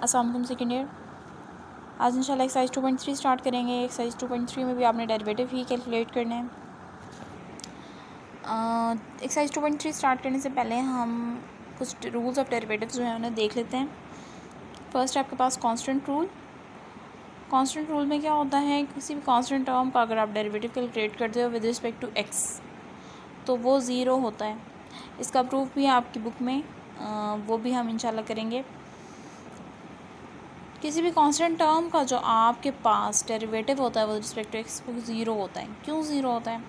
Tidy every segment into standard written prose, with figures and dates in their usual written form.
अस्सलाम वालेकुम second year. आज इंशाल्लाह एक्सरसाइज 2.3 स्टार्ट करेंगे। एक्सरसाइज 2.3 में भी आपने डेरिवेटिव ही कैलकुलेट करने हैं। एक्सरसाइज 2.3 स्टार्ट करने से पहले हम कुछ रूल्स ऑफ डेरिवेटिव जो हैं उन्हें देख लेते हैं। फर्स्ट है आपके पास कांस्टेंट रूल। कांस्टेंट रूल में क्या होता है, किसी भी कांस्टेंट टर्म का अगर आप डेरिवेटिव कैलकुलेट करते हो विद रिस्पेक्ट टू एक्स तो वो ज़ीरो होता है। इसका प्रूफ भी है आपकी बुक में, वो भी हम इंशाल्लाह करेंगे। किसी भी कांस्टेंट टर्म का जो आपके पास डेरिवेटिव होता है विद रिस्पेक्ट टू एक्स वो ज़ीरो होता है। क्यों ज़ीरो होता है?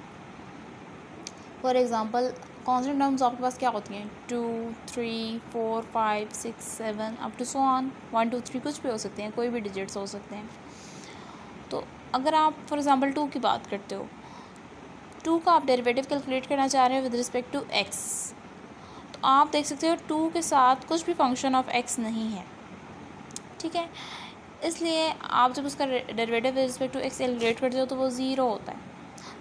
फॉर एग्ज़ाम्पल कांस्टेंट टर्म्स आपके पास क्या होती हैं, 2, 3, 4, 5, 6, 7 अप टू सो ऑन 1, 2, 3 कुछ भी हो सकते हैं, कोई भी डिजिट्स हो सकते हैं। तो अगर आप फॉर एग्ज़ाम्पल 2 की बात करते हो, 2 का आप डेरिवेटिव कैलकुलेट करना चाह रहे हो विद रिस्पेक्ट टू एक्स, तो आप देख सकते हो 2 के साथ कुछ भी फंक्शन ऑफ एक्स नहीं है, ठीक है। इसलिए आप जब उसका derivative with respect to x calculate करते हो तो वो ज़ीरो होता है।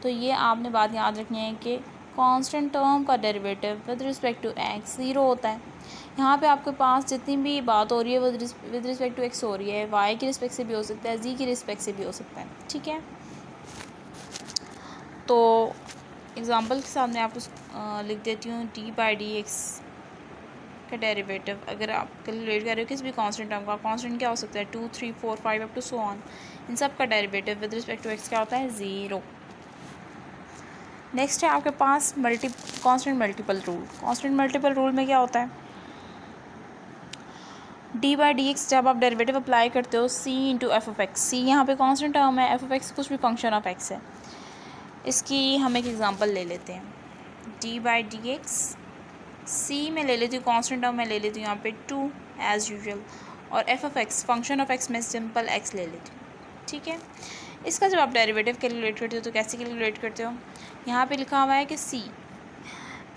तो ये आपने बात याद रखनी है कि कांस्टेंट टर्म का derivative with respect to x zero होता है। यहाँ पे आपके पास जितनी भी बात हो रही है विद रिस्पेक्ट टू एक्स हो रही है, वाई की रिस्पेक्ट से भी हो सकता है, जी की रिस्पेक्ट से भी हो सकता है, ठीक है। तो एग्ज़ाम्पल के सामने आपको लिख देती हूँ d/dx का डेरिवेटिव। अगर आप कैलकुलेट कर रहे हो किसी भी कांस्टेंट टर्म का, कांस्टेंट क्या हो सकता है 2, 3, 4, 5 अप टू सो ऑन, इन सब का derivative with respect to x क्या होता है, ज़ीरो। नेक्स्ट है आपके पास constant multiple rule. Constant multiple rule में क्या होता है, d/dx जब आप डेरिवेटिव अप्लाई करते हो c into F of X, C यहाँ पे कांस्टेंट टर्म है, एफ ऑफ एक्स कुछ भी फंक्शन ऑफ एक्स है। इसकी हम एक एग्जांपल ले लेते हैं, d/dx सी में ले लेती हूँ कांस्टेंट टर्म में ले लेती हूँ यहाँ पे 2 एज़ यूजुअल, और F of x function of x में सिंपल एक्स ले लेती हूँ, ठीक है। इसका जब आप डेरिवेटिव कैलकुलेट करते हो तो कैसे कैलकुलेट करते हो, यहाँ पे लिखा हुआ है कि सी,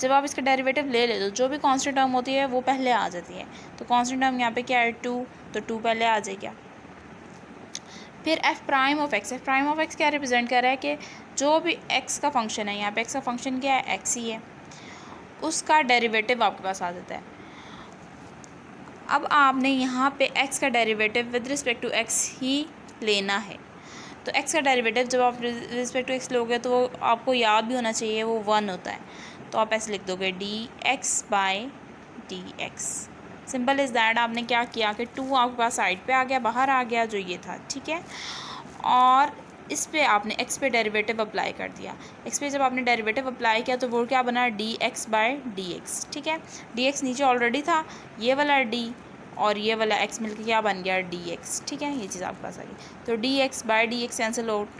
जब आप इसका डेरिवेटिव ले लेते हो जो भी कांस्टेंट टर्म होती है वो पहले आ जाती है। तो कांस्टेंट टर्म यहाँ पे क्या है 2, तो 2 पहले आ जाएगा। फिर F prime of x, F prime of x क्या रिप्रेजेंट कर रहा है कि जो भी एक्स का फंक्शन है, यहाँ पे एक्स का फंक्शन क्या है, एक्स ही है, उसका डेरिवेटिव आपके पास आ जाता है। अब आपने यहाँ पे x का derivative with respect to x ही लेना है। तो x का डेरिवेटिव जब आप रिस्पेक्ट टू x लोगे तो वो आपको याद भी होना चाहिए, वो 1 होता है। तो आप ऐसे लिख दोगे dx/dx। Simple is that. आपने क्या किया कि 2 आपके पास साइड पे आ गया, बाहर आ गया जो ये था, ठीक है। और इस पे आपने x पे डेरिवेटिव अप्लाई कर दिया। x पे जब आपने डेरिवेटिव अप्लाई किया तो वो क्या बना, dx/dx, ठीक है। dx नीचे ऑलरेडी था, ये वाला d और ये वाला x मिलकर क्या बन गया, dx, ठीक है। ये चीज़ आपके पास आ गई। तो dx/dx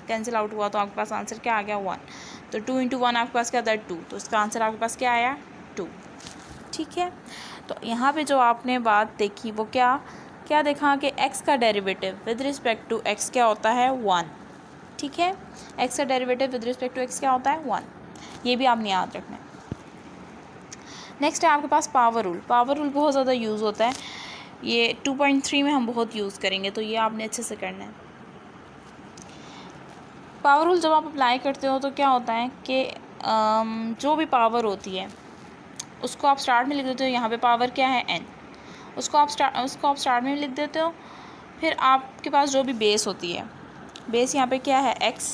कैंसिल आउट हुआ तो आपके पास आंसर क्या आ गया, 1। तो 2 इंटू 1 आपके पास क्या था, 2, तो इसका आंसर आपके पास क्या आया, 2, ठीक है। तो यहाँ पे जो आपने बात देखी वो क्या देखा कि x का derivative with respect to x क्या होता है, 1, ठीक है। x का derivative with respect to x क्या होता है, 1। ये भी आपने याद रखना है। नेक्स्ट है आपके पास पावर रूल। पावर रूल बहुत ज़्यादा यूज़ होता है, ये 2.3 में हम बहुत यूज़ करेंगे, तो ये आपने अच्छे से करना है। पावर रूल जब आप अप्लाई करते हो तो क्या होता है कि जो भी पावर होती है उसको आप स्टार्ट में लिख देते हो। यहाँ पे पावर क्या है, n, उसको आप स्टार्ट में लिख देते हो। फिर आपके पास जो भी बेस होती है, बेस यहाँ पे क्या है, x,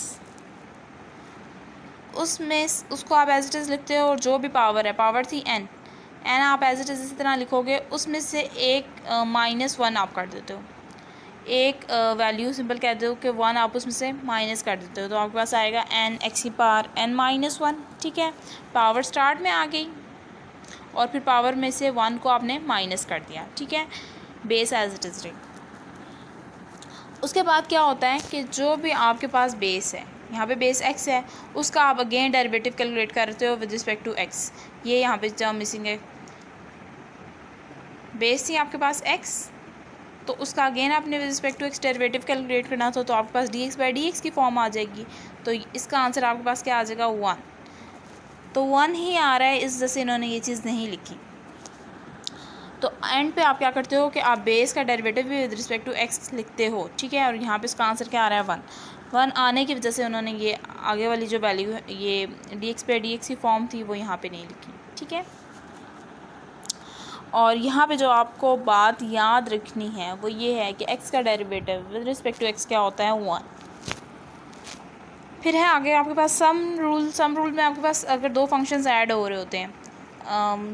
उसको आप एज इट इज़ लिखते हो। और जो भी पावर है, पावर थी n आप एज इट इज़ इसी तरह लिखोगे। उसमें से एक -1 आप कर देते हो, एक वैल्यू सिंपल कहते हो कि 1 आप उसमें से माइनस कर देते हो, तो आपके पास आएगा n x की पावर n-1, ठीक है। पावर स्टार्ट में आ गई और फिर पावर में से 1 को आपने माइनस कर दिया, ठीक है। बेस एज इट इज़ रही। उसके बाद क्या होता है कि जो भी आपके पास बेस है, यहाँ पे बेस x है, उसका आप अगेन डेरिवेटिव कैलकुलेट करते हो विद रिस्पेक्ट टू x। ये यहाँ पे टर्म मिसिंग है, बेस थी आपके पास x, तो उसका अगेन आपने with respect to x derivative calculate करना था, तो आपके पास dx/dx की फॉर्म आ जाएगी। तो इसका आंसर आपके पास क्या आ जाएगा, 1। तो 1 ही आ रहा है, इस वजह से इन्होंने ये चीज़ नहीं लिखी। तो एंड पे आप क्या करते हो कि आप बेस का डेरिवेटिव भी विद रिस्पेक्ट टू x लिखते हो, ठीक है। और यहाँ पे इसका आंसर क्या आ रहा है, 1 आने की वजह से उन्होंने ये आगे वाली जो वैल्यू है, ये dx/dx की फॉर्म थी, वो यहाँ पे नहीं लिखी, ठीक है। और यहाँ पे जो आपको बात याद रखनी है वो ये है कि x का derivative with respect to x क्या होता है 1। फिर है आगे आपके पास सम रूल में आपके पास अगर दो फंक्शंस ऐड हो रहे होते हैं,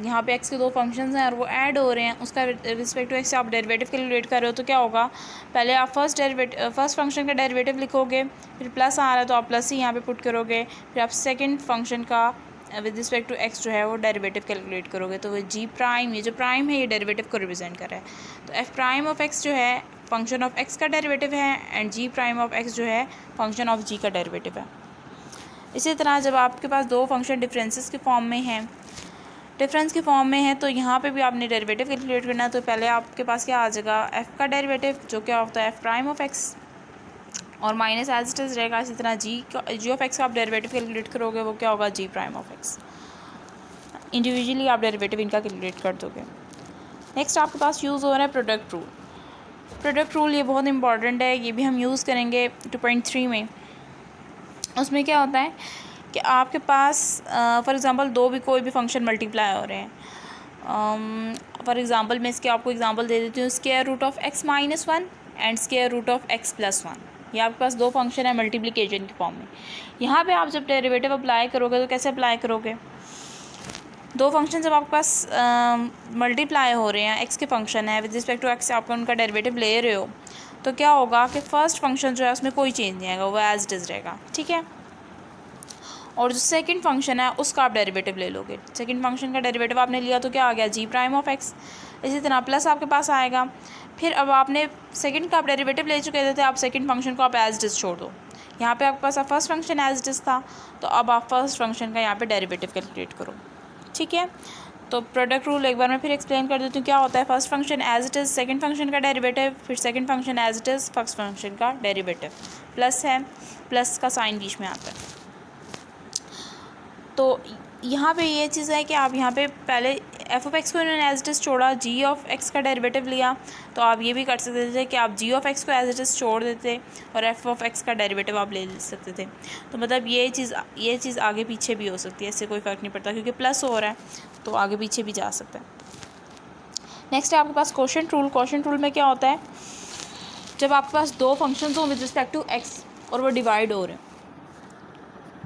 यहाँ पे x के दो फंक्शंस हैं और वो ऐड हो रहे हैं, उसका रिस्पेक्ट टू x से आप डेरिवेटिव कैलकुलेट कर रहे हो तो क्या होगा, पहले आप फर्स्ट फंक्शन का डेरिवेटिव लिखोगे, फिर प्लस आ रहा है तो आप प्लस ही यहाँ पे पुट करोगे, फिर आप सेकंड फंक्शन का विद रिस्पेक्ट टू x जो है वो डेरिवेटिव कैलकुलेट करोगे, तो वो जी प्राइम, ये जो प्राइम है ये डेरिवेटिव को रिप्रेजेंट कर रहा है। तो एफ प्राइम ऑफ x जो है फंक्शन ऑफ x का डेरिवेटिव है and g prime of x जो है फंक्शन ऑफ g का डेरिवेटिव है। इसी तरह जब आपके पास दो फंक्शन डिफरेंसेस के फॉर्म में हैं, डिफरेंस के फॉर्म में है, तो यहाँ पे भी आपने डेरिवेटिव कैलकुलेट करना है। तो पहले आपके पास क्या आ जाएगा, f का डेरिवेटिव जो क्या होता है एफ प्राइम ऑफ x और माइनस एज इट इज़ रहेगा। इसी तरह जी ऑफ x का आप डेरिवेटिव कैलकुलेट करोगे वो क्या होगा जी प्राइम ऑफ x। इंडिविजुअली आप डेरिवेटिव इनका कैलकुलेट कर दोगे। नेक्स्ट आपके पास यूज़ हो रहा है प्रोडक्ट रूल। प्रोडक्ट रूल ये बहुत इंपॉर्टेंट है, ये भी हम यूज़ करेंगे 2.3 में। उसमें क्या होता है कि आपके पास फॉर एग्ज़ाम्पल दो भी कोई भी फंक्शन मल्टीप्लाई हो रहे हैं। फॉर एग्ज़ाम्पल मैं इसके आपको एग्ज़ाम्पल दे देती हूँ, square root of x minus 1 and square root of x plus 1। ये आपके पास दो फंक्शन है मल्टीप्लिकेशन के फॉर्म में। यहाँ पे आप जब डेरिवेटिव अप्लाई करोगे तो कैसे अप्लाई करोगे, दो फंक्शन जब आपके पास मल्टीप्लाई हो रहे हैं, x के फंक्शन है विद रिस्पेक्ट टू x आप उनका डेरिवेटिव ले रहे हो, तो क्या होगा कि फ़र्स्ट फंक्शन जो है उसमें कोई चेंज नहीं आएगा, वो एज इट इज़ रहेगा, ठीक है। और जो सेकंड फंक्शन है उसका आप डेरिवेटिव ले लोगे। सेकंड फंक्शन का डेरिवेटिव आपने लिया तो क्या आ गया जी प्राइम ऑफ x। इसी तरह प्लस आपके पास आएगा। फिर अब आपने सेकंड का आप डेरिवेटिव ले चुके थे, आप सेकंड फंक्शन को आप एज इट इज़ छोड़ दो। यहाँ पे आपके पास first function as it is था, तो अब आप फर्स्ट फंक्शन का यहाँ पे डेरिवेटिव कैलकुलेट करो, ठीक है। तो प्रोडक्ट रूल एक बार मैं फिर एक्सप्लेन कर देती हूँ क्या होता है। First function as it is second function का डेरिवेटिव, फिर second function as it is first function का डेरिवेटिव। प्लस है, प्लस का साइन बीच में आता है। तो यहाँ पे ये चीज़ है कि आप यहाँ पे पहले एफ ऑफ एक्स को इन्होंने एज इट इज़ छोड़ा, जी ऑफ एक्स का डेरिवेटिव लिया, तो आप ये भी कर सकते थे कि आप जी ऑफ एक्स को एज इट इज़ छोड़ देते और एफ ऑफ एक्स का डेरिवेटिव आप ले सकते थे। तो मतलब ये चीज़ आगे पीछे भी हो सकती है, इससे कोई फ़र्क नहीं पड़ता क्योंकि प्लस हो रहा है तो आगे पीछे भी जा सकता है। नेक्स्ट है आपके पास क्वोशंट रूल। क्वोशंट रूल में क्या होता है, जब आपके पास दो फंक्शन हो विद रिस्पेक्ट टू एक्स और वो डिवाइड हो रहे हैं,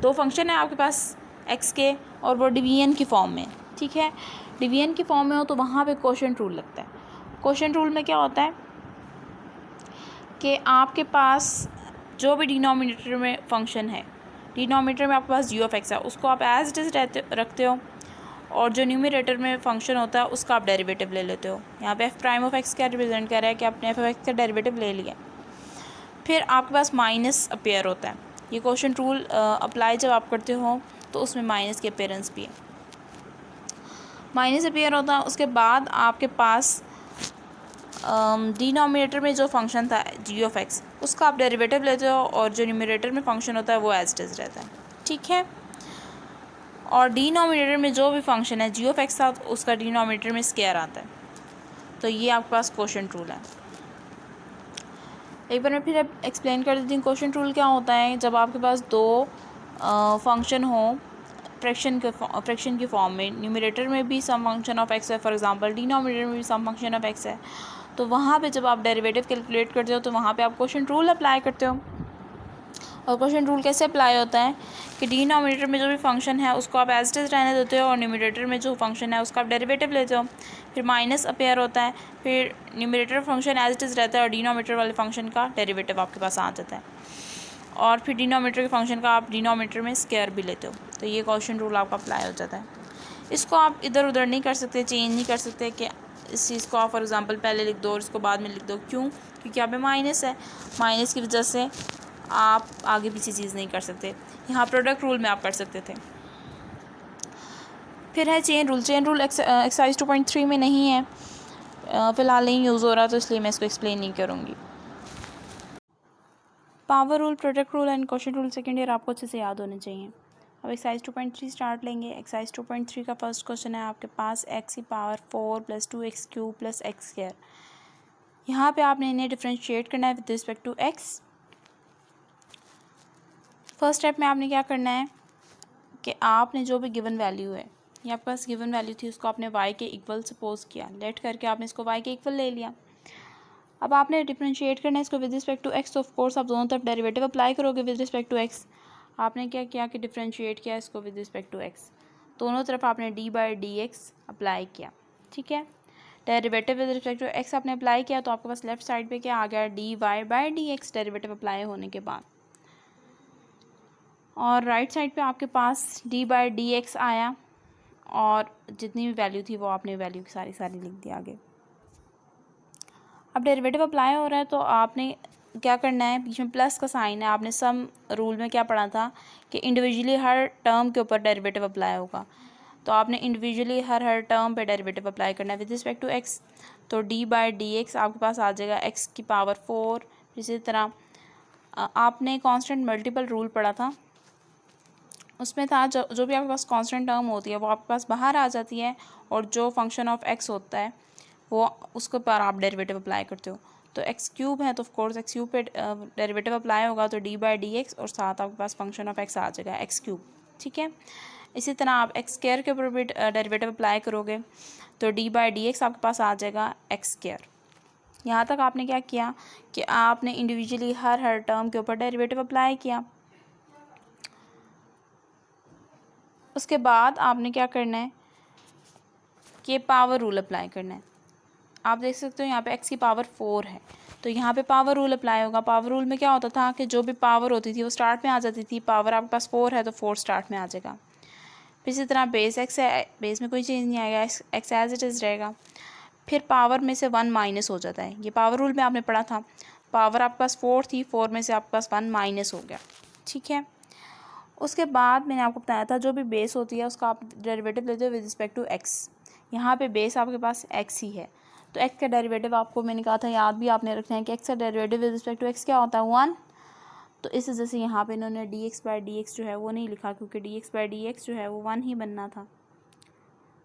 दो फंक्शन है आपके पास x के और वो डिवीजन की फॉर्म में, ठीक है, डिवीजन की फॉर्म में हो तो वहाँ पे क्वोशंट रूल लगता है। क्वोशंट रूल में क्या होता है कि आपके पास जो भी डिनोमिनेटर में फंक्शन है, डिनोमिनेटर में आपके पास जी ऑफ एक्स है, उसको आप एज इट इज़ रखते हो और जो न्यूमरेटर में फंक्शन होता है उसका आप डेरिवेटिव ले लेते हो। यहाँ पे एफ प्राइम ऑफ एक्स क्या रिप्रेजेंट कर रहा है कि आपने एफ ऑफ एक्स का डेरिवेटिव ले लिया। फिर आपके पास माइनस अपेयर होता है। ये क्वोशंट रूल अप्लाई जब आप करते हो तो उसमें माइनस के अपेयरेंस भी है, माइनस अपेयर होता है। उसके बाद आपके पास डिनोमिनेटर में जो फंक्शन था जी ऑफ एक्स उसका आप डेरिवेटिव लेते हो और जो न्यूमरेटर में फंक्शन होता है वो एज इट इज़ रहता है, ठीक है। और डिनोमिनेटर में जो भी फंक्शन है जी ऑफ एक्स था तो उसका डिनोमिनेटर में स्क्वायर आता है। तो ये आपके पास क्वोशंट रूल है। एक बार मैं फिर एक्सप्लेन कर देती हूँ क्वोशंट रूल क्या होता है। जब आपके पास दो फंक्शन हो फ्रैक्शन के फॉर्म में, न्यूमरेटर में भी सम फंक्शन ऑफ एक्स है, फॉर एग्जांपल डिनोमिनेटर में भी सम फंक्शन ऑफ एक्स है, तो वहाँ पे जब आप डेरिवेटिव कैलकुलेट करते हो तो वहाँ पे आप क्वोशंट रूल अप्लाई करते हो। और क्वोशंट रूल कैसे अप्लाई होता है कि डिनोमिनेटर में जो भी फंक्शन है उसको आप एज इट इज़ रहने देते हो और न्यूमरेटर में जो फंक्शन है उसका आप डेरिवेटिव लेते हो। फिर माइनस अपेयर होता है, फिर numerator function as it is रहता है और डिनोमिनेटर वाले फंक्शन का डेरिवेटिव आपके पास आ जाता है। और फिर डिनोमिनेटर के फंक्शन का आप डिनोमिनेटर में स्क्वायर भी लेते हो। तो ये क्वोशंट रूल आपका अप्लाई हो जाता है। इसको आप इधर उधर नहीं कर सकते, चेंज नहीं कर सकते कि इस चीज़ को आप फॉर एग्जांपल पहले लिख दो और इसको बाद में लिख दो। क्यों? क्योंकि यहाँ पे माइनस है, माइनस की वजह से आप आगे पीछे चीज़ नहीं कर सकते। यहाँ प्रोडक्ट रूल में आप कर सकते थे। फिर है chain rule. Chain rule exercise 2.3 में नहीं है, फ़िलहाल नहीं यूज़ हो रहा, तो इसलिए मैं इसको एक्सप्लेन नहीं करूँगी। Power rule, product rule and quotient rule second year आपको अच्छे से याद होने चाहिए। अब एक्सरसाइज 2.3 स्टार्ट लेंगे। एक्सरसाइज 2.3 का फर्स्ट क्वेश्चन है आपके पास x की पावर 4 + 2x³ + x²। यहाँ पे आपने इन्हें डिफ्रेंशिएट करना है with respect to x। First step में आपने क्या करना है कि आपने जो भी गिवन वैल्यू है ये आपके पास गिवन वैल्यू थी, उसको आपने y के इक्वल सपोज किया, लेट करके आपने इसको y के इक्वल ले लिया। अब आपने डिफरेंशिएट करना है इसको विद रिस्पेक्ट टू x, तो ऑफ कोर्स आप दोनों तरफ डेरिवेटिव अप्लाई करोगे विद रिस्पेक्ट टू x। आपने क्या किया कि डिफरेंशिएट किया इसको विद रिस्पेक्ट टू x, दोनों तरफ आपने d/dx अप्लाई किया, ठीक है। Derivative with respect to x आपने अप्लाई किया तो आपके पास लेफ्ट साइड पे क्या आ गया, dy/dx डेरिवेटिव अप्लाई होने के बाद, और राइट साइड पे आपके पास d/dx आया और जितनी भी वैल्यू थी वो आपने वैल्यू की सारी लिख दी आगे। अब डेरिवेटिव अप्लाई हो रहा है तो आपने क्या करना है, बीच में प्लस का साइन है, आपने सम रूल में क्या पढ़ा था कि इंडिविजुअली हर टर्म के ऊपर डेरिवेटिव अप्लाई होगा, तो आपने इंडिविजुअली हर टर्म पे डेरिवेटिव अप्लाई करना है विद रिस्पेक्ट टू x। तो d/dx आपके पास आ जाएगा x की पावर 4। इसी तरह आपने कांस्टेंट मल्टीपल रूल पढ़ा था, उसमें था जो भी आपके पास कांस्टेंट टर्म होती है वो आपके पास बाहर आ जाती है, और जो फंक्शन ऑफ x होता है वो उसके ऊपर आप डेरिवेटिव अप्लाई करते हो। तो एक्स क्यूब है तो ऑफ कोर्स एक्स क्यूब पे डेरिवेटिव अप्लाई होगा, तो d/dx और साथ आपके पास फंक्शन ऑफ x आ जाएगा एक्स क्यूब, ठीक है। इसी तरह आप एक्स स्क्वायर के ऊपर भी डेरिवेटिव अप्लाई करोगे तो d/dx आपके पास आ जाएगा एक्स स्क्वायर। यहाँ तक आपने क्या किया कि आपने इंडिविजुअली हर टर्म के ऊपर डेरिवेटिव अप्लाई किया। उसके बाद आपने क्या करना है कि पावर रूल अप्लाई करना है। आप देख सकते हो यहाँ पे x की पावर 4 है, तो यहाँ पे पावर रूल अप्लाई होगा। पावर रूल में क्या होता था कि जो भी पावर होती थी वो स्टार्ट में आ जाती थी, पावर आपके पास 4 है तो 4 स्टार्ट में आ जाएगा। फिर इसी तरह बेस x है, बेस में कोई चेंज नहीं आएगा, x एज इट इज़ रहेगा। फिर पावर में से 1 माइनस हो जाता है, ये पावर रूल में आपने पढ़ा था। पावर आपके पास 4 थी, 4 में से आपके पास 1 माइनस हो गया, ठीक है। उसके बाद मैंने आपको बताया था जो भी बेस होती है उसका आप डेरिवेटिव लेते हो विद रिस्पेक्ट टू x। यहाँ पे बेस आपके पास x ही है, तो x का डेरिवेटिव आपको मैंने कहा था याद भी आपने रखना है कि x का derivative with respect to x क्या होता है, 1। तो इस वजह से यहाँ पे इन्होंने dx/dx जो है वो नहीं लिखा, क्योंकि dx/dx जो है वो 1 ही बनना था,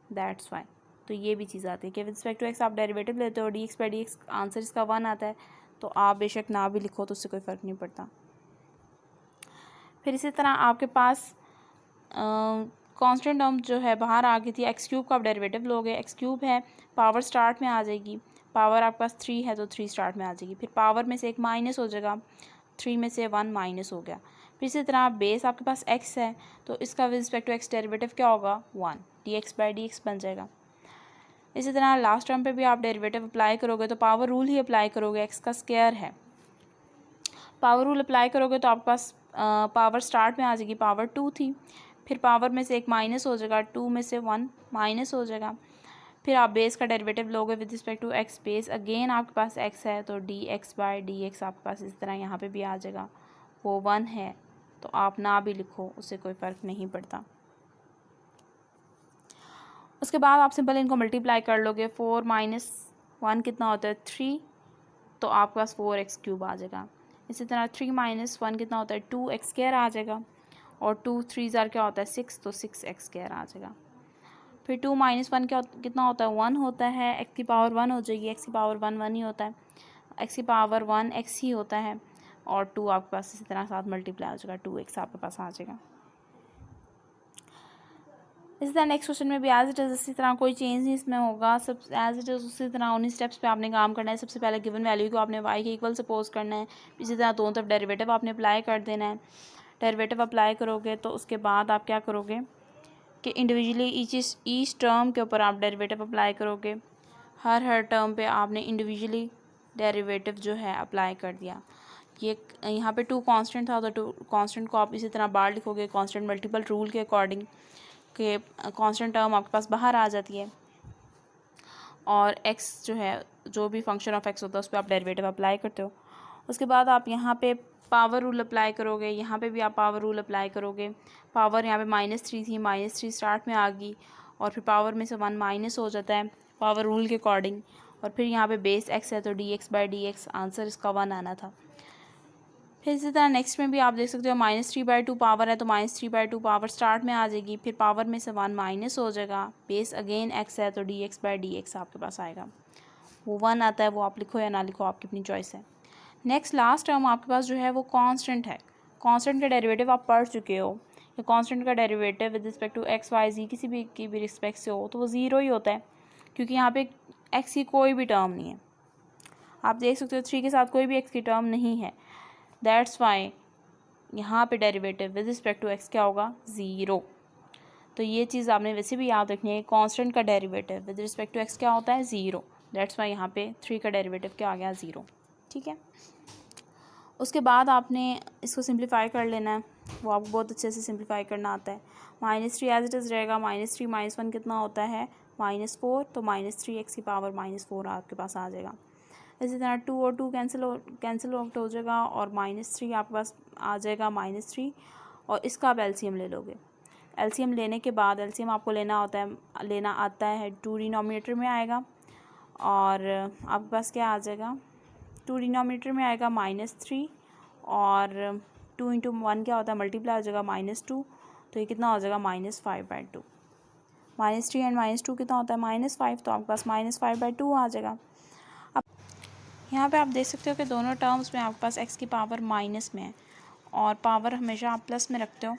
दैट्स वाई। तो ये भी चीज़ आती है कि विद रिस्पेक्ट टू x आप डेरिवेटिव लेते हो, dx/dx आंसर इसका 1 आता है, तो आप बेशक ना भी लिखो तो उससे कोई फ़र्क नहीं पड़ता। फिर इसी तरह आपके पास कांस्टेंट टर्म जो है बाहर आ गई थी, एक्स क्यूब का आप डेरिवेटिव लोगे, एक्स क्यूब है, पावर स्टार्ट में आ जाएगी, पावर आपके पास 3 है तो 3 स्टार्ट में आ जाएगी। फिर पावर में से 1 माइनस हो जाएगा, 3 में से 1 माइनस हो गया। फिर इसी तरह बेस आपके पास x है तो इसका with respect to x derivative क्या होगा, 1, dx/dx बन जाएगा। इसी तरह लास्ट टर्म पे भी आप डेरिवेटिव अप्लाई करोगे तो पावर रूल ही अप्लाई करोगे, x का स्क्वायर है, पावर रूल अप्लाई करोगे तो आपके पास पावर स्टार्ट में आ जाएगी, पावर 2 थी, फिर पावर में से 1 माइनस हो जाएगा, 2 में से 1 माइनस हो जाएगा। फिर आप बेस का डेरिवेटिव लोगे with respect to x, base again आपके पास x है तो dx/dx आपके पास इस तरह यहाँ पे भी आ जाएगा, वो 1 है तो आप ना भी लिखो उससे कोई फ़र्क नहीं पड़ता। उसके बाद आप सिंपल इनको मल्टीप्लाई कर लोगे, 4 - 1 कितना होता है, 3, तो आपके पास 4x³ आ जाएगा। इसी तरह 3 - 1 कितना होता है, 2x² आ जाएगा, और 2 3 क्या होता है, 6, तो 6x² आ जाएगा। फिर 2 - 1 कितना होता है, 1 होता है, x की पावर 1 हो जाएगी, x की पावर 1 ही होता है, x की पावर 1 x ही होता है, और 2 आपके पास इसी तरह साथ मल्टीप्लाई हो जाएगा, 2x आपके पास आ जाएगा। इसी तरह नेक्स्ट क्वेश्चन में भी एज इट इज़ इसी तरह कोई चेंज नहीं इसमें होगा, सब एज इट इज़ उसी तरह उन्हीं स्टेप्स पे आपने काम करना है। सबसे पहले गिवन वैल्यू को आपने y के इक्वल सपोज करना है, इसी तरह दोनों तरफ डेरिवेटिव आपने अप्लाई कर देना है। डेरिवेटिव अप्लाई करोगे तो उसके बाद आप क्या करोगे कि इंडिविजुअली ईच टर्म के ऊपर आप डेरिवेटिव अप्लाई करोगे, हर टर्म पे आपने इंडिविजुअली डेरिवेटिव जो है अप्लाई कर दिया। ये यहाँ पे 2 कांस्टेंट था तो 2 कांस्टेंट को आप इसी तरह बाहर लिखोगे कांस्टेंट मल्टीपल रूल के अकॉर्डिंग, के कांस्टेंट टर्म आपके पास बाहर आ जाती है, और x जो है जो भी फंक्शन ऑफ x होता है उस पर आप डेरिवेटिव अप्लाई करते हो। उसके बाद आप यहाँ पे पावर रूल अप्लाई करोगे, यहाँ पे भी आप पावर रूल अप्लाई करोगे। पावर यहाँ पे -3 थी, -3 स्टार्ट में आ गई, और फिर पावर में से 1 माइनस हो जाता है पावर रूल के अकॉर्डिंग, और फिर यहाँ पे बेस x है तो dx/dx आंसर इसका 1 आना था। फिर इसी तरह नेक्स्ट में भी आप देख सकते हो -3/2 पावर है तो -3/2 पावर स्टार्ट में आ जाएगी, फिर पावर में से 1 माइनस हो जाएगा, बेस अगेन x है तो dx/dx आपके पास आएगा, वो 1 आता है, वो आप लिखो या ना लिखो आपकी अपनी चॉइस है। नेक्स्ट लास्ट टर्म आपके पास जो है वो कांस्टेंट है, कांस्टेंट का डेरिवेटिव आप पढ़ चुके हो तो कांस्टेंट का derivative with respect to X Y G किसी भी की भी रिस्पेक्ट से हो तो वो ज़ीरो ही होता है, क्योंकि यहाँ पे एक्स की कोई भी टर्म नहीं है। आप देख सकते हो 3 के साथ कोई भी एक्स की टर्म नहीं है, दैट्स वाई यहाँ पे derivative with respect to x क्या होगा, ज़ीरो। तो ये चीज़ आपने वैसे भी याद रखनी है, कांस्टेंट का derivative with respect to x क्या होता है, ज़ीरो। दैट्स वाई यहाँ पे 3 का डेरिवेटिव क्या आ गया, ज़ीरो। ठीक है, उसके बाद आपने इसको सिंप्लीफाई कर लेना है, वो आपको बहुत अच्छे से सिंप्लीफाई करना आता है। -3 एज इट इज़ रहेगा, -3 -1 कितना होता है, -4, तो -3x की पावर -4 आपके पास आ जाएगा। इसी तरह 2 और 2 कैंसिल आउट हो जाएगा और -3 आपके पास आ जाएगा, -3, और इसका आप एलसीएम ले लोगे। एलसीएम लेने के बाद एलसीएम आपको लेना आता है 2 डिनोमिनेटर में आएगा, और आपके पास क्या आ जाएगा, 2 डिनोमिनेटर में आएगा -3, और 2 इंटू 1 क्या होता है, मल्टीप्लाई हो जाएगा -2, तो ये कितना हो जाएगा, -5/2। -3 एंड -2 कितना होता है, -5, तो आपके पास -5/2 आ जाएगा। अब यहाँ पे आप देख सकते हो कि दोनों टर्म्स में आपके पास x की पावर माइनस में है, और पावर हमेशा आप प्लस में रखते हो,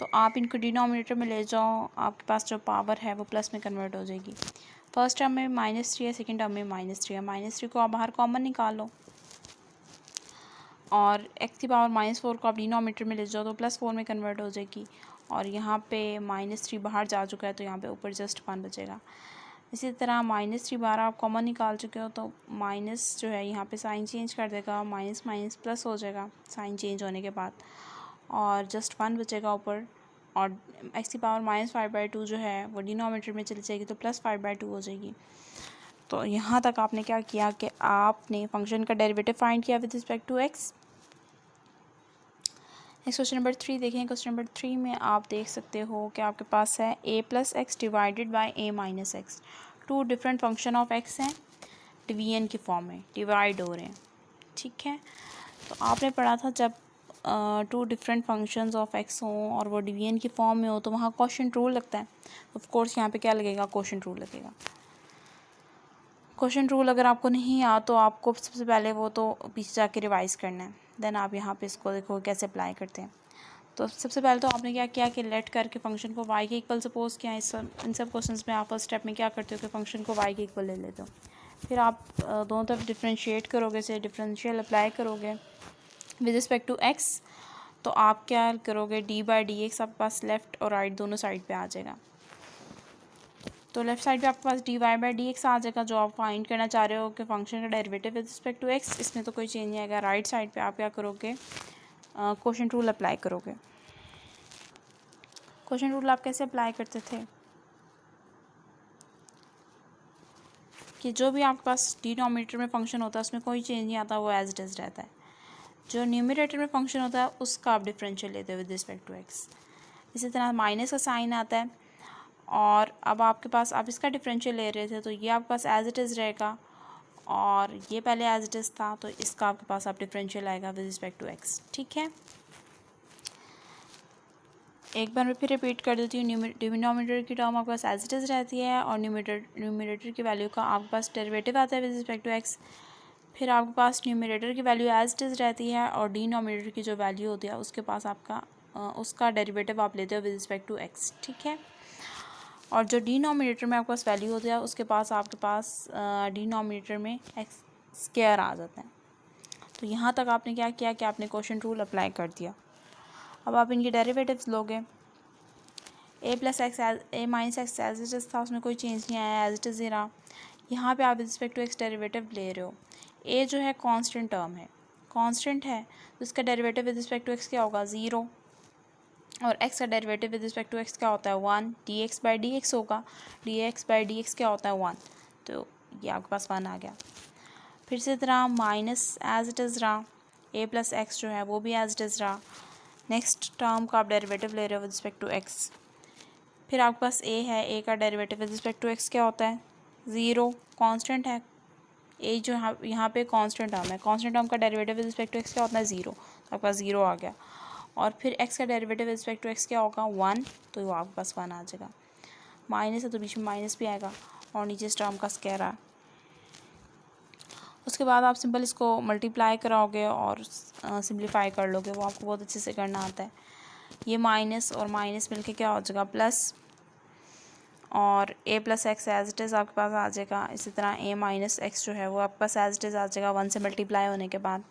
तो आप इनको डिनोमिनेटर में ले जाओ, आपके पास जो पावर है वो प्लस में कन्वर्ट हो जाएगी। फर्स्ट टर्म में -3 है, सेकेंड टर्म में -3 है, -3 को आप बाहर कॉमन निकाल लो, और x की पावर -4 को आप डिनोमिनेटर में ले जाओ तो +4 में कन्वर्ट हो जाएगी, और यहाँ पे -3 बाहर जा चुका है तो यहाँ पे ऊपर जस्ट 1 बचेगा। इसी तरह -3 बाहर आप कॉमन निकाल चुके हो तो माइनस जो है यहाँ पे साइन चेंज कर देगा, माइनस माइनस प्लस हो जाएगा साइन चेंज होने के बाद, और जस्ट 1 बचेगा ऊपर, और x की पावर -5/2 जो है वो डिनोमिनेटर में चली जाएगी तो +5/2 हो जाएगी। तो यहाँ तक आपने क्या किया कि आपने फंक्शन का डेरिवेटिव फाइंड किया with respect to x। Next question number 3 देखें। क्वेश्चन नंबर 3 में आप देख सकते हो कि आपके पास है a+x divided by a-x। 2 different function of x हैं, डिवीजन की फॉर्म में डिवाइड हो रहे हैं। ठीक है, तो आपने पढ़ा था जब 2 डिफरेंट फंक्शंस ऑफ x हों और वो डिवीजन की फॉर्म में हो तो वहाँ क्वोशिएंट रूल लगता है। ऑफ कोर्स यहाँ पे क्या लगेगा, क्वोशिएंट रूल लगेगा। क्वोशिएंट रूल अगर आपको नहीं आ तो आपको सबसे पहले वो तो पीछे जाके रिवाइज़ करना है, देन आप यहाँ पे इसको देखो कैसे अप्लाई करते हैं। तो सबसे पहले तो आपने क्या किया कि लेट करके फंक्शन को y के इक्वल सपोज किया। इन सब क्वेश्चंस में आप फर्स्ट स्टेप में क्या करते हो कि फंक्शन को y के इक्वल ले लेते हो, फिर आप दोनों तरफ डिफ्रेंशिएट करोगे, से डिफरेंशियल अप्लाई करोगे विद रिस्पेक्ट टू x, तो आप क्या करोगे, d/dx आपके पास लेफ़्ट और राइट दोनों साइड पे आ जाएगा। तो लेफ्ट साइड पे आपके पास dy/dx आ जाएगा, जो आप फाइंड करना चाह रहे हो कि फंक्शन का derivative with respect to x, इसमें तो कोई चेंज नहीं आएगा। राइट साइड पे आप क्या करोगे, क्वोशिएंट रूल अप्लाई करोगे। क्वोशिएंट रूल आप कैसे अप्लाई करते थे कि जो भी आपके पास डिनोमिनेटर में फंक्शन होता है उसमें कोई चेंज नहीं आता, वो एज इट इज़ रहता है। जो न्यूमरेटर में फंक्शन होता है उसका आप डिफरेंशियल लेते हो विद रिस्पेक्ट टू x। इसी तरह माइनस का साइन आता है, और अब आपके पास आप इसका डिफरेंशियल ले रहे थे तो ये आपके पास एज इट इज़ रहेगा, और ये पहले एज इट इज़ था तो इसका आपके पास आप डिफरेंशियल आएगा विद रिस्पेक्ट टू x। ठीक है, एक बार मैं फिर रिपीट कर देती हूँ। डिनोमिनेटर की टर्म आपके पास एज इट इज़ रहती है, और न्यूमरेटर की वैल्यू का आपके पास डेरिवेटिव आता है विद रिस्पेक्ट टू x। फिर आपके पास न्यूमरेटर की वैल्यू एज इट इज़ रहती है, और डिनोमिनेटर की जो वैल्यू होती है उसके पास आपका उसका डेरिवेटिव आप लेते हो विद रिस्पेक्ट टू x। ठीक है, और जो डिनोमिनेटर में आपके पास वैल्यू होती है उसके पास आपके पास डिनोमिनेटर में x स्क्वायर आ जाता है। तो यहाँ तक आपने क्या किया कि आपने क्वोशिएंट रूल अप्लाई कर दिया। अब आप इनके डेरिवेटिव्स लोगे, a+x a-x as it is था, उसमें कोई चेंज नहीं आया, एज इट इज़ ही रहा। यहाँ पे आप with respect to x derivative ले रहे हो। a जो है कांस्टेंट टर्म है, कांस्टेंट है, तो इसका derivative with respect to x क्या होगा, 0, और x का derivative with respect to x क्या होता है, 1, dx/dx होगा, dx/dx क्या होता है, 1, तो ये आपके पास 1 आ गया। फिर से तरह माइनस एज इट इज़ रहा, a+x जो है वो भी एज इट इज़ रहा। नेक्स्ट टर्म का आप डेरिवेटिव ले रहे हो विद रिस्पेक्ट टू x। फिर आपके पास a है, a का derivative with respect to x क्या होता है, 0, कांस्टेंट है। a जो यहाँ पे कांस्टेंट टर्म है, कांस्टेंट टर्म का derivative with respect to x क्या होता है, 0, तो आपके पास 0 आ गया। और फिर x का derivative with respect to x क्या होगा, 1, तो वो आपके पास 1 आ जाएगा। माइनस है तो बीच में माइनस भी आएगा, और नीचे इस टर्म का स्क्वायर है। उसके बाद आप सिंपल इसको मल्टीप्लाई कराओगे और सिंप्लीफाई कर लोगे, वो आपको बहुत अच्छे से करना आता है। ये माइनस और माइनस मिलके क्या हो जाएगा प्लस, और a plus x as it is आपके पास आ जाएगा। इसी तरह a माइनस एक्स जो है वो आपके पास एज इट इज़ आ जाएगा 1 से मल्टीप्लाई होने के बाद।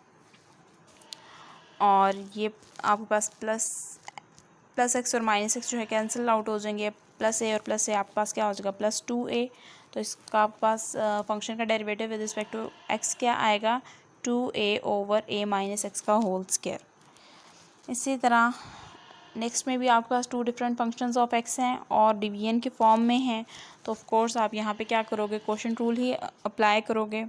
और ये आपके पास प्लस एक्स और माइनस एक्स जो है कैंसिल आउट हो जाएंगे, प्लस ए और प्लस ए आपके पास क्या हो जाएगा प्लस 2a। तो इसका आपके पास फंक्शन का derivative with respect to x क्या आएगा 2a over a minus x का होल स्क्वायर। इसी तरह नेक्स्ट में भी आपके पास 2 डिफरेंट फंक्शंस ऑफ एक्स हैं और डिवीजन के फॉर्म में हैं, तो ऑफ कोर्स आप यहाँ पे क्या करोगे क्वोशंट रूल ही अप्लाई करोगे।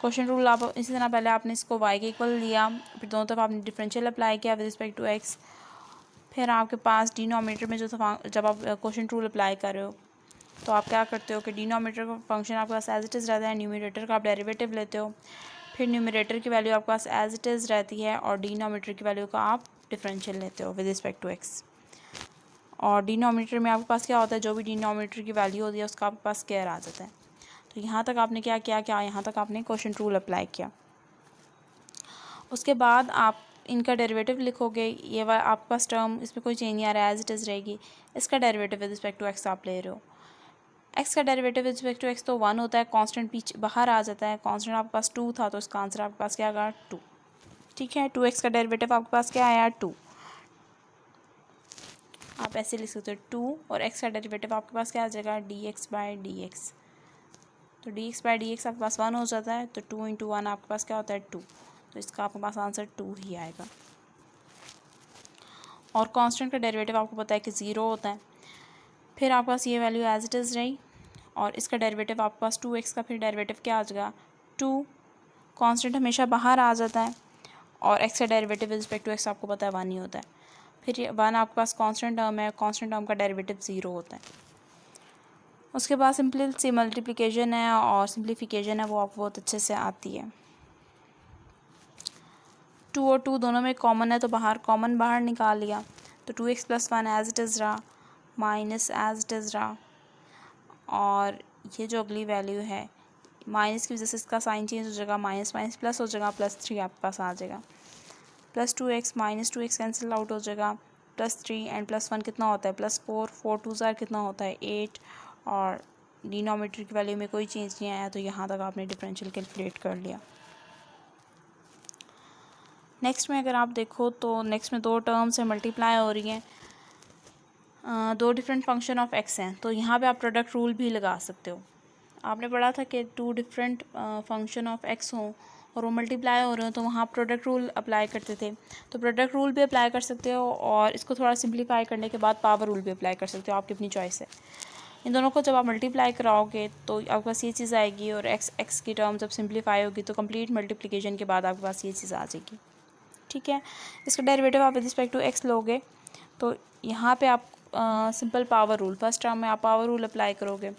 क्वोशंट रूल आप इसी तरह पहले आपने इसको y के इक्वल लिया, फिर दोनों तरफ आपने डिफरेंशियल अप्लाई किया विद रिस्पेक्ट टू x। फिर आपके पास डिनोमिनेटर में जब आप क्वोशंट रूल अप्लाई कर रहे हो तो आप क्या करते हो कि डिनोमिनेटर का फंक्शन आपके पास एज इट इज़ रहता है, न्यूमरेटर का आप डेरिवेटिव लेते हो, फिर न्यूमरेटर की वैल्यू आपके पास एज इट इज़ रहती है और डिनोमिनेटर की वैल्यू का आप डिफरेंशियल लेते हो विद रिस्पेक्ट टू एक्स। और डिनोमिनेटर में आपके पास क्या होता है, जो भी डिनोमिनेटर की वैल्यू होती है उसका आपके पास स्क्वायर आ जाता है। तो यहाँ तक आपने क्या किया, यहाँ तक आपने क्वोशंट रूल अप्लाई किया। उसके बाद आप इनका डेरिवेटिव लिखोगे, ये आपके पास टर्म इसमें कोई चेंज नहीं आ रहा है, एज इट इज़ रहेगी। इसका derivative with respect to x आप ले रहे हो, एक्स का derivative with respect to x तो 1 होता है, कांस्टेंट पीछे बाहर आ जाता है, कांस्टेंट आपके पास 2 था तो इसका आंसर आपके पास क्या आएगा 2। ठीक है, 2x का डेरिवेटिव आपके पास क्या आया 2। आप ऐसे लिख सकते हो 2 और x का डेरिवेटिव आपके पास क्या आ जाएगा dx/dx। तो dx/dx आपके पास 1 हो जाता है, तो 2 × 1 आपके पास क्या होता है 2, तो इसका आपके पास आंसर 2 ही आएगा। और कांस्टेंट का डेरिवेटिव आपको पता है कि 0 होता है। फिर आपके पास ये वैल्यू एज इट इज़ रही और इसका डेरिवेटिव आपके पास 2x का फिर डेरिवेटिव क्या आ जाएगा 2। कांस्टेंट हमेशा बाहर आ जाता है और x का derivative with respect to x आपको पता है 1 ही होता है। फिर ये 1 आपके पास कांस्टेंट टर्म है, कांस्टेंट टर्म का डेरिवेटिव 0 होता है। उसके बाद सिंपल सी मल्टीप्लिकेशन है और सिंप्लीफिकेशन है, वो आपको बहुत अच्छे से आती है। 2 और 2 दोनों में कॉमन है तो कॉमन बाहर निकाल लिया, तो 2x + 1 एज इट इज़ रहा, माइनस एज इट इज़ रहा, और ये जो अगली वैल्यू है माइनस की वजह से इसका साइन चेंज हो जाएगा, माइनस माइनस प्लस हो जाएगा, +3 आपके पास आ जाएगा, plus 2x minus 2x cancel out हो जाएगा, +3 एंड +1 कितना होता है +4, 4 2 ज़ार कितना होता है 8, और डिनोमिनेटर की वैल्यू में कोई चेंज नहीं आया, तो यहाँ तक आपने डिफरेंशियल कैलकुलेट कर लिया। नेक्स्ट में अगर आप देखो तो नेक्स्ट में 2 टर्म्स से मल्टीप्लाई हो रही हैं, 2 डिफरेंट फंक्शन ऑफ एक्स हैं, तो यहाँ पे आप प्रोडक्ट रूल भी लगा सकते हो। आपने पढ़ा था कि 2 डिफरेंट फंक्शन ऑफ एक्स हों और वो मल्टीप्लाई हो रहे हो तो वहाँ प्रोडक्ट रूल अप्लाई करते थे, तो प्रोडक्ट रूल भी अप्लाई कर सकते हो और इसको थोड़ा सिंप्लीफाई करने के बाद पावर रूल भी अप्लाई कर सकते हो, आपकी अपनी चॉइस है। इन दोनों को जब आप मल्टीप्लाई कराओगे तो आपके पास ये चीज़ आएगी और एक्स की टर्म जब सिंप्लीफाई होगी तो कंप्लीट मल्टीप्लिकेशन के बाद आपके पास ये चीज़ आ जाएगी। ठीक है, इसका डेरिवेटिव आप विद रिस्पेक्ट टू एक्स लोगे तो यहाँ पे आप simple power rule, first term में आप पावर रूल अप्लाई करोगे,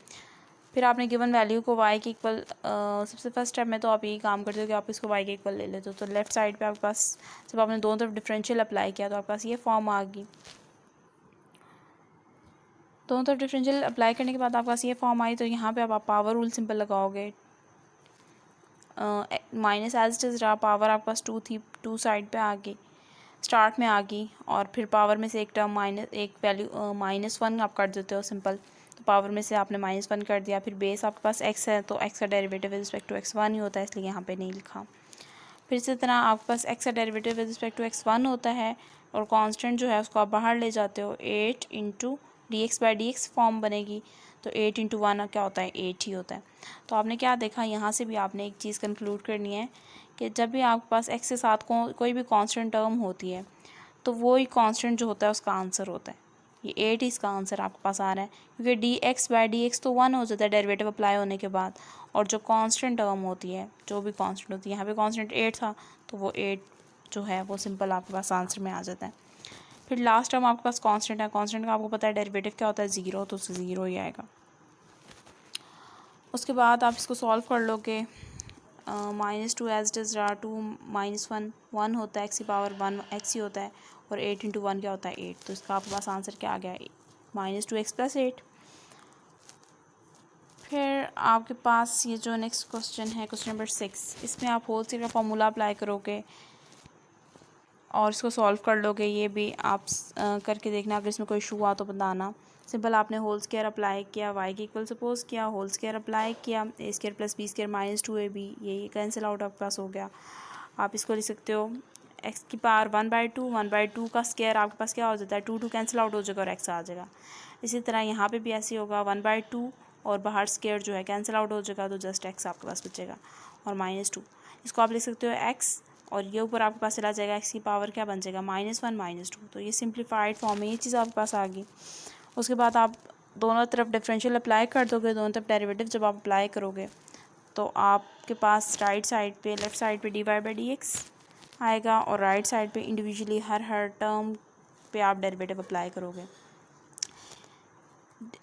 फिर आपने गिवन वैल्यू को y के इक्वल, सबसे फर्स्ट स्टेप में तो आप यही काम करते हो कि आप इसको y के इक्वल ले लेते हो, तो लेफ्ट साइड पे आपके पास जब आपने दोनों तरफ डिफरेंशियल अप्लाई किया तो आपके पास ये फॉर्म आ गई। दोनों तरफ डिफरेंशियल अप्लाई करने के बाद आपके पास ये फॉर्म आई, तो यहाँ पे आप पावर रूल सिंपल लगाओगे, माइनस एज इट इज़ रहा, पावर आपके पास 2 थी, 2 साइड पे आ गई, स्टार्ट में आ गई, और फिर पावर में से एक टर्म एक वैल्यू -1 आप कर देते हो सिंपल, तो पावर में से आपने -1 कर दिया, फिर बेस आपके पास x है तो x का derivative with respect to x 1 ही होता है, इसलिए यहाँ पे नहीं लिखा। फिर इसी तरह आपके पास x का derivative with respect to x 1 होता है और कांस्टेंट जो है उसको आप बाहर ले जाते हो, 8 × dx/dx फॉर्म बनेगी, तो 8 × 1 क्या होता है 8 ही होता है। तो आपने क्या देखा, यहाँ से भी आपने एक चीज़ कंक्लूड करनी है कि जब भी आपके पास x के साथ कोई भी कांस्टेंट टर्म होती है तो वो ही कांस्टेंट जो होता है उसका आंसर होता है, ये 8 ही इसका आंसर आपके पास आ रहा है, क्योंकि dx/dx तो 1 हो जाता है डेरिवेटिव अप्लाई होने के बाद, और जो कांस्टेंट टर्म होती है, जो भी कांस्टेंट होती है, यहाँ पे कांस्टेंट 8 था तो वो 8 जो है वो सिंपल आपके पास आंसर में आ जाता है। फिर लास्ट टर्म आपके पास कांस्टेंट है, कांस्टेंट का आपको पता है डेरिवेटिव क्या होता है 0, तो 0 ही आएगा। उसके बाद आप इसको सॉल्व कर लोगे, -2 एज इट इज़ रहा, 2 -1 1 होता है, x की पावर 1 x ही होता है, और 8 × 1 क्या होता है 8, तो इसका आपके पास आंसर क्या आ गया -2x + 8। फिर आपके पास ये जो नेक्स्ट क्वेश्चन है, क्वेश्चन नंबर 6, इसमें आप होल स्क्वायर का फॉर्मूला अप्लाई करोगे और इसको सॉल्व कर लोगे। ये भी आप करके देखना, अगर इसमें कोई इशू हुआ तो बताना। सिंपल आपने होल स्क्वायर अप्लाई किया, वाई के इक्वल सपोज किया, होल स्क्वायर अप्लाई किया, A square plus B square minus 2ab, ये कैंसिल आउट आपके पास हो गया। आप इसको लिख सकते हो एक्स की पावर 1/2, 1/2 का स्क्वायर आपके पास क्या हो जाता है, 2 कैंसिल आउट हो जाएगा और एक्स आ जाएगा। इसी तरह यहाँ पे भी ऐसे होगा 1/2 और बाहर स्क्वायर जो है कैंसिल आउट हो जाएगा, तो जस्ट एक्स आपके पास बचेगा और -2। इसको आप लिख सकते हो एक्स और ये ऊपर आपके पास चला जाएगा, एक्स की पावर क्या बन जाएगा -1 -2। तो ये सिंप्लीफाइड फॉर्म में ये चीज़ आपके पास आ गई। उसके बाद आप दोनों तरफ डिफरेंशियल अप्लाई कर दोगे, दोनों तरफ डेरिवेटिव जब आप अप्लाई करोगे तो आपके पास राइट साइड पे, लेफ़्ट साइड पे dy/dx आएगा और राइट साइड पे इंडिविजुअली हर टर्म पे आप डेरिवेटिव अप्लाई करोगे।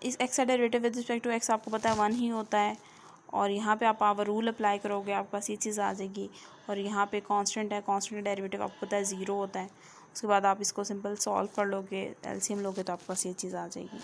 इस एक्स का derivative with respect to x आपको पता है 1 ही होता है, और यहाँ पे आप पावर रूल अप्लाई करोगे, आपके पास ये चीज़ आ जाएगी। और यहाँ पे कांस्टेंट है, कांस्टेंट का डेरिवेटिव आपको पता है 0 होता है। उसके बाद आप इसको सिंपल सॉल्व कर लोगे, एलसीएम लोगे तो आपके पास ये चीज़ आ जाएगी।